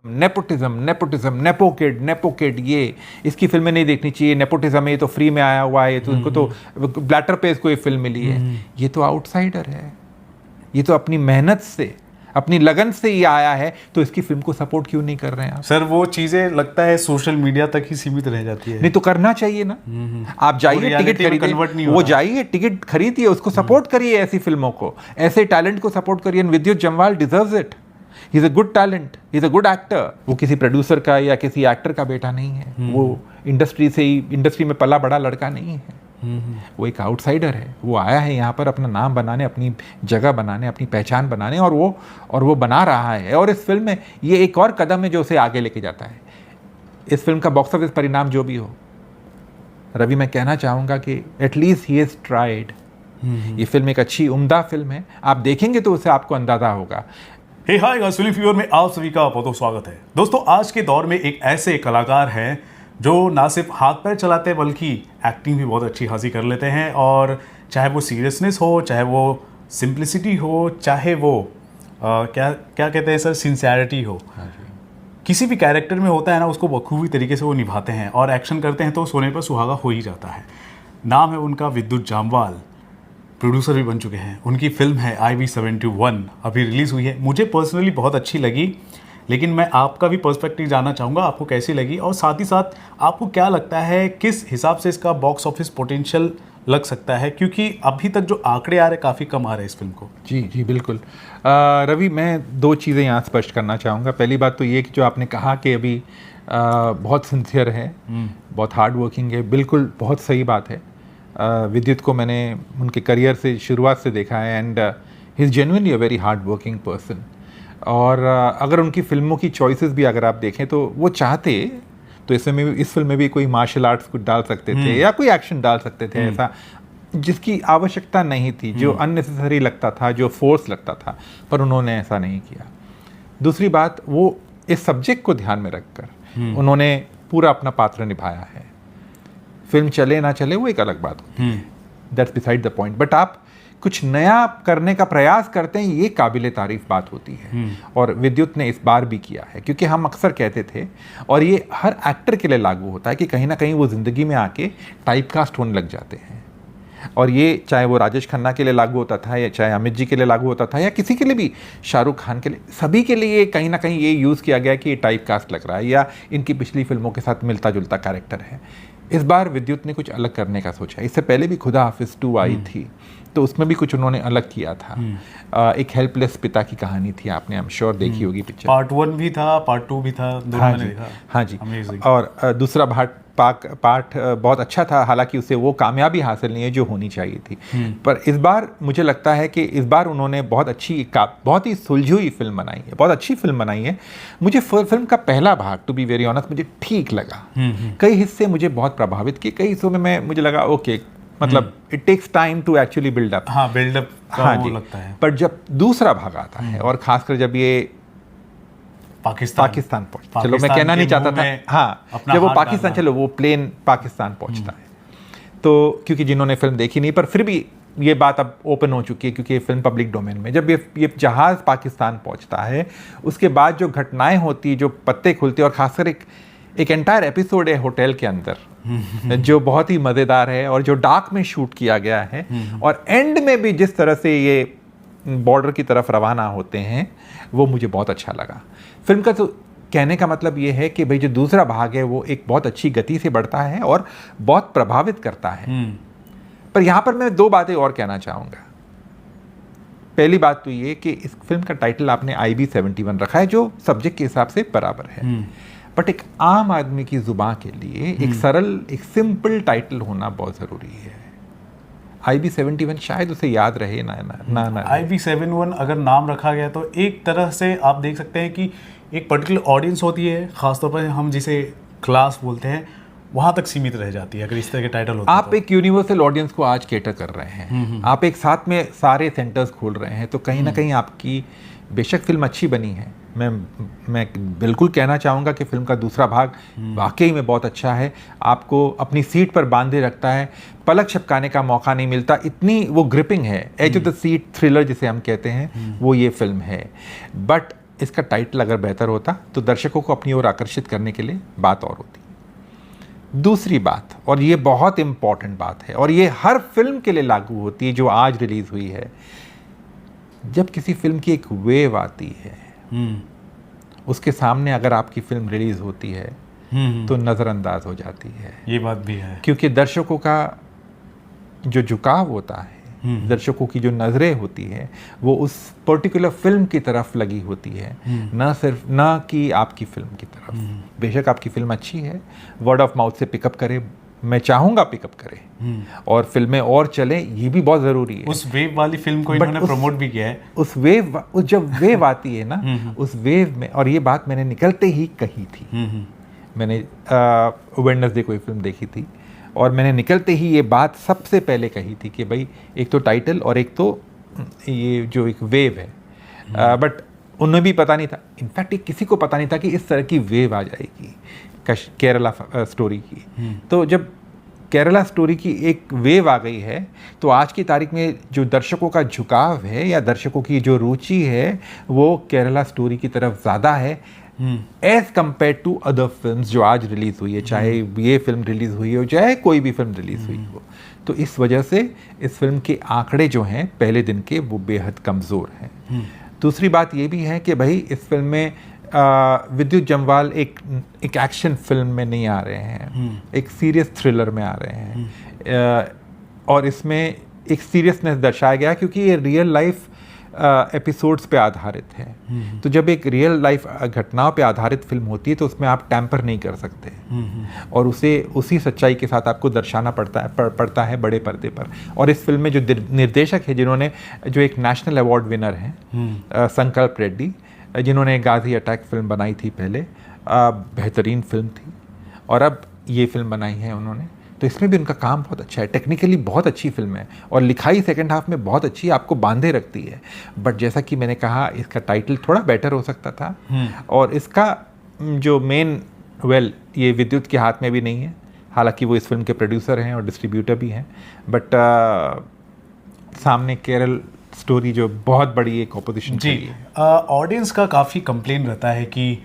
Nepotism nepotism नेपोकिड ये इसकी फिल्में नहीं देखनी चाहिए, नेपोटिज्म है, ये तो फ्री में आया हुआ है, ये तो इनको तो ब्लैटर पे इसको ये फिल्म मिली है। ये तो आउटसाइडर है, ये तो अपनी मेहनत से अपनी लगन से ही आया है, तो इसकी फिल्म को सपोर्ट क्यों नहीं कर रहे हैं आप? सर वो चीजें लगता है सोशल मीडिया तक ही सीमित रह जाती है। नहीं तो करना चाहिए ना। आप जाइए टिकट खरीदिए, वो जाइए टिकट खरीदिए, उसको सपोर्ट करिए, ऐसी फिल्मों को, ऐसे टैलेंट को सपोर्ट करिए। Vidyut Jammwal deserves it, he is a good talent, he is a good actor. वो किसी प्रोड्यूसर का या किसी एक्टर का बेटा नहीं है, वो इंडस्ट्री में पला बड़ा लड़का नहीं है, वो एक आउटसाइडर है। वो आया है यहाँ पर अपना नाम बनाने, अपनी जगह बनाने, अपनी पहचान बनाने, और वो बना रहा है। और इस फिल्म में ये एक और कदम है जो उसे आगे लेके जाता है। इस फिल्म का बॉक्स ऑफिस परिणाम जो भी हो, रवि मैं कहना चाहूँगा कि एटलीस्ट ही इज ट्राइड। ये फिल्म एक अच्छी उम्दा फिल्म है, आप देखेंगे तो उससे आपको अंदाजा होगा। हे हाय गाइस, फिल्म फीवर में आप सभी का बहुत स्वागत है। दोस्तों, आज के दौर में एक ऐसे कलाकार हैं जो ना सिर्फ हाथ पैर चलाते हैं बल्कि एक्टिंग भी बहुत अच्छी खासी कर लेते हैं। और चाहे वो सीरियसनेस हो, चाहे वो सिंप्लिसिटी हो, चाहे वो क्या कहते हैं सर, सिंसियरिटी हो, किसी भी कैरेक्टर में होता है ना, उसको बखूबी तरीके से वो निभाते हैं और एक्शन करते हैं तो सोने पर सुहागा हो ही जाता है। नाम है उनका विद्युत जामवाल, प्रोड्यूसर भी बन चुके हैं। उनकी फिल्म है IB71, अभी रिलीज़ हुई है। मुझे पर्सनली बहुत अच्छी लगी, लेकिन मैं आपका भी पर्सपेक्टिव जानना चाहूँगा, आपको कैसी लगी, और साथ ही साथ आपको क्या लगता है किस हिसाब से इसका बॉक्स ऑफिस पोटेंशियल लग सकता है, क्योंकि अभी तक जो आंकड़े आ रहे काफ़ी कम आ रहे हैं इस फिल्म को। जी बिल्कुल। रवि, मैं दो चीज़ें यहाँ स्पष्ट करना चाहूँगा। पहली बात तो ये कि जो आपने कहा कि अभी बहुत सिंसियर है, बहुत हार्ड वर्किंग है, बिल्कुल बहुत सही बात है। विद्युत को मैंने उनके करियर से शुरुआत से देखा है, and he is genuinely a very hard working person. और अगर उनकी फिल्मों की चॉइसेस भी अगर आप देखें तो वो चाहते तो इस फिल्म में भी कोई मार्शल आर्ट्स कुछ डाल सकते थे या कोई एक्शन डाल सकते थे, ऐसा जिसकी आवश्यकता नहीं थी, जो अननेसेसरी लगता था, जो फोर्स लगता था, पर उन्होंने ऐसा नहीं किया। दूसरी बात, वो इस सब्जेक्ट को ध्यान में रखकर उन्होंने पूरा अपना पात्र निभाया है। फिल्म चले ना चले वो एक अलग बात होती है, that's beside the point, but आप कुछ नया करने का प्रयास करते हैं, ये काबिले तारीफ बात होती है। और विद्युत ने इस बार भी किया है, क्योंकि हम अक्सर कहते थे, और ये हर एक्टर के लिए लागू होता है, कि कहीं ना कहीं वो ज़िंदगी में आके टाइपकास्ट होने लग जाते हैं। और ये चाहे वो राजेश खन्ना के लिए लागू होता था, या चाहे अमित जी के लिए लागू होता था, या किसी के लिए भी, शाहरुख खान के लिए, सभी के लिए कहीं ना कहीं ये यूज़ किया गया कि ये टाइपकास्ट लग रहा है या इनकी पिछली फिल्मों के साथ मिलता जुलता कैरेक्टर है। इस बार विद्युत ने कुछ अलग करने का सोचा। इससे पहले भी खुदा हाफिज़ 2 आई थी, तो उसमें भी कुछ उन्होंने अलग किया था। एक हेल्पलेस पिता की कहानी थी, आपने आई एम श्योर देखी होगी पिक्चर। पार्ट 1 भी था, पार्ट 2 भी था, दोनों मैंने देखा। हाँ जी। Amazing। और दूसरा पार्ट बहुत अच्छा था, हालांकि उसे वो कामयाबी हासिल नहीं है जो होनी चाहिए थी। पर इस बार मुझे लगता है कि इस बार उन्होंने बहुत ही सुलझी हुई फिल्म बनाई है, बहुत अच्छी फिल्म बनाई है। मुझे फिल्म का पहला भाग, टू बी वेरी ऑनेस्ट, मुझे ठीक लगा। कई हिस्से मुझे बहुत प्रभावित किए, कई हिस्सों में मुझे लगा ओके, मतलब it takes time to actually build up. हाँ, बिल्डअप का वो लगता है। पर जब दूसरा भाग आता है, और खासकर जब ये पाकिस्तान पहुंचता, चलो मैं कहना नहीं चाहता था, हाँ, जब वो पाकिस्तान, चलो वो प्लेन पाकिस्तान पहुंचता है, तो क्योंकि जिन्होंने फिल्म देखी नहीं, पर फिर भी ये बात अब ओपन हो चुकी है, क्योंकि ये फिल्म पब्लिक डोमेन में, जब ये जहाज़ पाकिस्तान पहुंचता है, उसके बाद जो घटनाएं होती, जो पत्ते खुलते, और खासकर एक एंटायर एपिसोड है होटल के अंदर जो बहुत ही मज़ेदार है और जो डार्क में शूट किया गया है, और एंड में भी जिस तरह से ये बॉर्डर की तरफ रवाना होते हैं, वो मुझे बहुत अच्छा लगा। फिल्म का तो कहने का मतलब ये है कि भाई जो दूसरा भाग है वो एक बहुत अच्छी गति से बढ़ता है और बहुत प्रभावित करता है। पर यहाँ पर मैं दो बातें और कहना चाहूँगा। पहली बात तो ये कि इस फिल्म का टाइटल आपने IB71 रखा है, जो सब्जेक्ट के हिसाब से बराबर है, बट एक आम आदमी की जुबान के लिए एक सरल, एक सिंपल टाइटल होना बहुत ज़रूरी है। IB71 शायद उसे याद रहे ना। IB71 अगर नाम रखा गया तो एक तरह से आप देख सकते हैं कि एक पर्टिकुलर ऑडियंस होती है, खासतौर पर हम जिसे क्लास बोलते हैं, वहाँ तक सीमित रह जाती है अगर इस तरह के टाइटल होते हैं। आप एक यूनिवर्सल ऑडियंस को आज केटर कर रहे हैं, आप एक साथ में सारे सेंटर्स खोल रहे हैं, तो कहीं ना कहीं आपकी बेशक फिल्म अच्छी बनी है, मैं बिल्कुल कहना चाहूँगा कि फिल्म का दूसरा भाग वाकई में बहुत अच्छा है, आपको अपनी सीट पर बांधे रखता है, पलक झपकाने का मौका नहीं मिलता, इतनी वो ग्रिपिंग है, edge of the seat thriller जिसे हम कहते हैं, वो ये फिल्म है। बट इसका टाइटल अगर बेहतर होता तो दर्शकों को अपनी ओर आकर्षित करने के लिए बात और होती। दूसरी बात, और ये बहुत इम्पॉर्टेंट बात है और ये हर फिल्म के लिए लागू होती है जो आज रिलीज हुई है, जब किसी फिल्म की एक वेव आती है उसके सामने अगर आपकी फिल्म रिलीज होती है तो नज़रअंदाज हो जाती है। ये बात भी है, क्योंकि क्योंकि दर्शकों का जो झुकाव होता है, दर्शकों की जो नज़रें होती है वो उस पर्टिकुलर फिल्म की तरफ लगी होती है, ना कि आपकी फिल्म की तरफ। बेशक आपकी फिल्म अच्छी है, वर्ड ऑफ माउथ से पिकअप करे, मैं चाहूँगा पिकअप करे और फिल्में और चलें, ये भी बहुत ज़रूरी है। उस वेव वाली फिल्म को इन्होंने प्रमोट भी किया है। उस जब वेव आती है ना, उस वेव में, और ये बात मैंने निकलते ही कही थी, मैंने वेडनेसडे कोई फिल्म देखी थी और मैंने निकलते ही ये बात सबसे पहले कही थी कि भाई एक तो टाइटल और एक तो ये जो एक वेव है, बट उन्हें भी पता नहीं था, इनफैक्ट किसी को पता नहीं था कि इस तरह की वेव आ जाएगी केरला स्टोरी की। तो जब केरला स्टोरी की एक वेव आ गई है तो आज की तारीख में जो दर्शकों का झुकाव है या दर्शकों की जो रुचि है वो केरला स्टोरी की तरफ ज़्यादा है as compare to other films जो आज रिलीज़ हुई है, चाहे ये फिल्म रिलीज़ हुई हो चाहे कोई भी फिल्म रिलीज़ हुई हो। तो इस वजह से इस फिल्म के आंकड़े जो हैं पहले दिन के वो बेहद कमज़ोर हैं। दूसरी बात ये भी है कि भाई इस फिल्म में विद्युत जम्वाल एक एक्शन फिल्म में नहीं आ रहे हैं, एक सीरियस थ्रिलर में आ रहे हैं, और इसमें एक सीरियसनेस दर्शाया गया क्योंकि ये रियल लाइफ एपिसोड्स पे आधारित है। तो जब एक रियल लाइफ घटनाओं पे आधारित फिल्म होती है तो उसमें आप टैम्पर नहीं कर सकते और उसे उसी सच्चाई के साथ आपको दर्शाना पड़ता है बड़े पर्दे पर। और इस फिल्म में जो निर्देशक है जिन्होंने जो एक नेशनल अवार्ड विनर हैं संकल्प रेड्डी, जिन्होंने गाजी अटैक फिल्म बनाई थी पहले, बेहतरीन फिल्म थी, और अब ये फिल्म बनाई है उन्होंने, तो इसमें भी उनका काम बहुत अच्छा है। टेक्निकली बहुत अच्छी फिल्म है और लिखाई सेकंड हाफ में बहुत अच्छी, आपको बांधे रखती है। बट जैसा कि मैंने कहा इसका टाइटल थोड़ा बेटर हो सकता था और इसका जो मेन ये विद्युत के हाथ में भी नहीं है, हालांकि वो इस फिल्म के प्रोड्यूसर हैं और डिस्ट्रीब्यूटर भी हैं, बट सामने केरल स्टोरी जो बहुत बड़ी एक ऑपोजिशन जी। ऑडियंस का काफ़ी कंप्लेन रहता है कि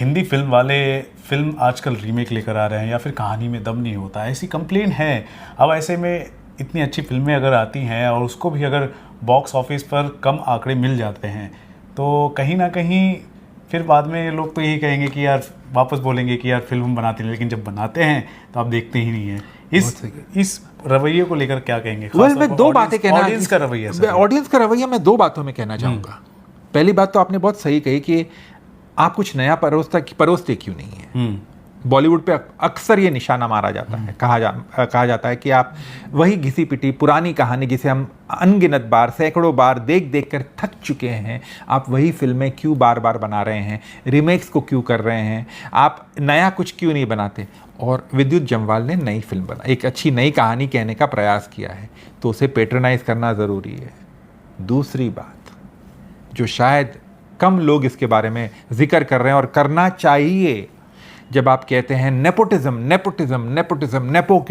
हिंदी फिल्म वाले फिल्म आजकल रीमेक लेकर आ रहे हैं या फिर कहानी में दम नहीं होता, ऐसी कंप्लेन है। अब ऐसे में इतनी अच्छी फिल्में अगर आती हैं और उसको भी अगर बॉक्स ऑफिस पर कम आंकड़े मिल जाते हैं तो कहीं ना कहीं फिर बाद में लोग तो यही कहेंगे कि यार, वापस बोलेंगे कि यार फिल्म हम बनाते हैं, लेकिन जब बनाते हैं तो आप देखते ही नहीं है। इस रवैये को लेकर क्या कहेंगे? मैं दो बातें कहना, ऑडियंस का रवैया मैं दो बातों में कहना चाहूँगा। पहली बात तो आपने बहुत सही कही कि आप कुछ नया परोसते क्यों नहीं है। बॉलीवुड पे अक्सर ये निशाना मारा जाता है, कहा जाता है कि आप वही घिसी पिटी पुरानी कहानी जिसे हम अनगिनत बार, सैकड़ों बार देख कर थक चुके हैं, आप वही फिल्में क्यों बार बार बना रहे हैं, रीमेक्स को क्यों कर रहे हैं, आप नया कुछ क्यों नहीं बनाते। और विद्युत जम्वाल ने नई फिल्म बनाई, एक अच्छी नई कहानी कहने का प्रयास किया है, तो उसे पेट्रोनाइज करना ज़रूरी है। दूसरी बात जो शायद कम लोग इसके बारे में जिक्र कर रहे हैं और करना चाहिए, जब आप कहते हैं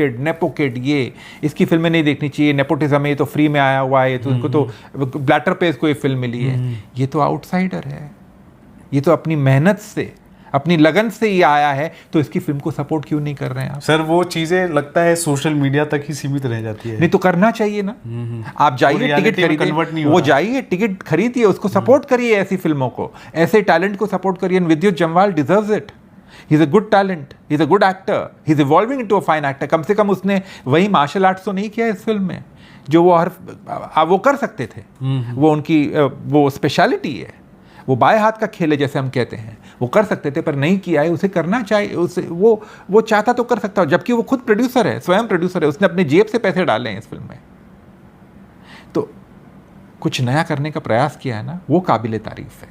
नेपोकिड, ये इसकी फिल्में नहीं देखनी चाहिए, नेपोटिज्म है, ये तो फ्री में आया हुआ है, तो उनको तो ब्लैटर पे इसको ये फिल्म मिली है, ये तो आउटसाइडर है, ये तो अपनी मेहनत से अपनी लगन से ये आया है, तो इसकी फिल्म को सपोर्ट क्यों नहीं कर रहे हैं आप? सर वो चीजें लगता है सोशल मीडिया तक ही सीमित रह जाती है। नहीं तो करना चाहिए ना। आप जाइए टिकट खरीदिए, वो जाइए टिकट खरीदिए, उसको सपोर्ट करिए, ऐसी फिल्मों को, ऐसे टैलेंट को सपोर्ट करिए। Vidyut Jammwal deserves it, he is a good talent, he is a good actor, he is evolving into a fine actor. कम से कम उसने वही मार्शल आर्ट्स तो नहीं किया इस फिल्म में जो वो कर सकते थे, वो उनकी वो स्पेशलिटी है, वो बाएं हाथ का खेल है जैसे हम कहते हैं, वो कर सकते थे पर नहीं किया है। उसे करना चाहिए, उसे वो चाहता तो कर सकता हो, जबकि वो खुद प्रोड्यूसर है, स्वयं प्रोड्यूसर है, उसने अपने जेब से पैसे डाले हैं इस फिल्म में, तो कुछ नया करने का प्रयास किया है ना, वो काबिल तारीफ है।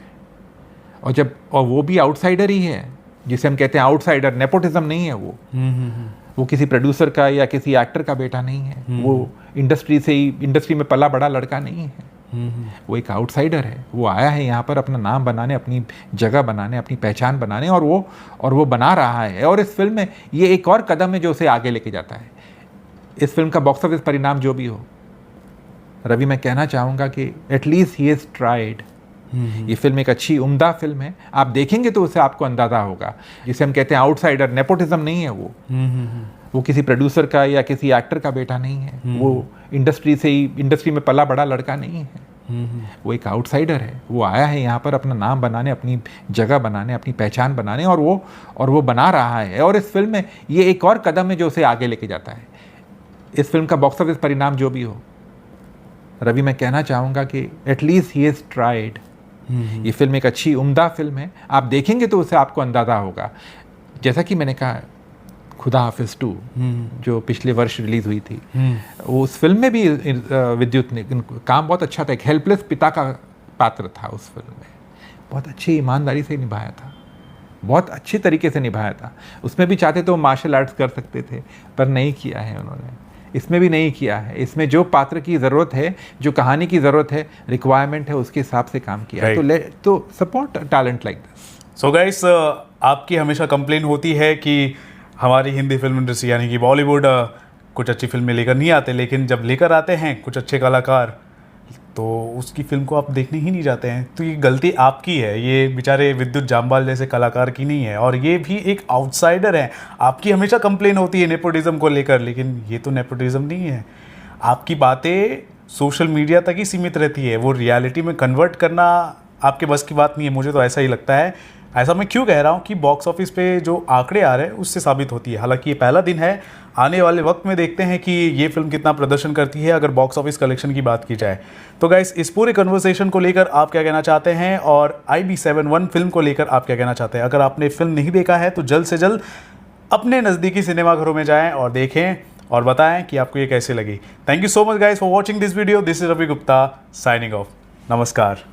और वो भी आउटसाइडर ही है, जिसे हम कहते हैं आउटसाइडर, नेपोटिज्म नहीं है वो किसी प्रोड्यूसर का या किसी एक्टर का बेटा नहीं है, वो इंडस्ट्री में पला बड़ा लड़का नहीं है, वो एक आउटसाइडर है। वो आया है यहाँ पर अपना नाम बनाने, अपनी जगह बनाने, अपनी पहचान बनाने, और वो बना रहा है। और इस फिल्म में ये एक और कदम है जो उसे आगे लेके जाता है। इस फिल्म का बॉक्स ऑफिस परिणाम जो भी हो, रवि, मैं कहना चाहूँगा कि एटलीस्ट ही इज़ ट्राइड। ये फिल्म एक अच्छी उम्दा फिल्म है, आप देखेंगे तो उससे आपको अंदाज़ा होगा। जिसे हम कहते हैं आउटसाइडर, नेपोटिज्म नहीं है वो किसी प्रोड्यूसर का या किसी एक्टर का बेटा नहीं है, वो इंडस्ट्री में पला बड़ा लड़का नहीं है, वो एक आउटसाइडर है। वो आया है यहाँ पर अपना नाम बनाने, अपनी जगह बनाने, अपनी पहचान बनाने, और वो बना रहा है। और इस फिल्म में ये एक और कदम है जो उसे आगे लेके जाता है। इस फिल्म का बॉक्स ऑफिस परिणाम जो भी हो, रवि, मैं कहना चाहूँगा कि एटलीस्ट ही इज़ ट्राइड। ये फिल्म एक अच्छी उम्दा फिल्म है, आप देखेंगे तो उससे आपको अंदाज़ा होगा। जैसा कि मैंने कहा, खुदा हाफिज़ 2 जो पिछले वर्ष रिलीज़ हुई थी, उस फिल्म में भी विद्युत ने काम बहुत अच्छा था। एक हेल्पलेस पिता का पात्र था उस फिल्म में, बहुत अच्छी ईमानदारी से निभाया था, बहुत अच्छी तरीके से निभाया था। उसमें भी चाहते तो मार्शल आर्ट्स कर सकते थे, पर नहीं किया है उन्होंने। इसमें भी नहीं किया है। इसमें जो पात्र की ज़रूरत है, जो कहानी की ज़रूरत है, रिक्वायरमेंट है, उसके हिसाब से काम किया है। तो support talent like this. So guys, आपकी हमेशा कंप्लेन होती है कि हमारी हिंदी फिल्म इंडस्ट्री यानी कि बॉलीवुड कुछ अच्छी फिल्में लेकर नहीं आते, लेकिन जब लेकर आते हैं कुछ अच्छे कलाकार तो उसकी फिल्म को आप देखने ही नहीं जाते हैं। तो ये गलती आपकी है, ये बेचारे विद्युत जामवाल जैसे कलाकार की नहीं है, और ये भी एक आउटसाइडर है। आपकी हमेशा कंप्लेन होती है नेपोटिज्म को लेकर, लेकिन ये तो नेपोटिज्म नहीं है। आपकी बातें सोशल मीडिया तक ही सीमित रहती है, वो रियलिटी में कन्वर्ट करना आपके बस की बात नहीं है। मुझे तो ऐसा ही लगता है। ऐसा मैं क्यों कह रहा हूँ कि बॉक्स ऑफिस पे जो आंकड़े आ रहे हैं उससे साबित होती है। हालांकि ये पहला दिन है, आने वाले वक्त में देखते हैं कि ये फिल्म कितना प्रदर्शन करती है अगर बॉक्स ऑफिस कलेक्शन की बात की जाए। तो गाइस, इस पूरे कन्वर्सेशन को लेकर आप क्या कहना चाहते हैं, और IB71 फिल्म को लेकर आप क्या कहना चाहते हैं? अगर आपने फिल्म नहीं देखा है तो जल्द से जल्द अपने नज़दीकी सिनेमाघरों में जाएँ और देखें और बताएं कि आपको ये कैसे लगी। Thank you so much guys for watching this video. This is Ravi Gupta signing off. नमस्कार।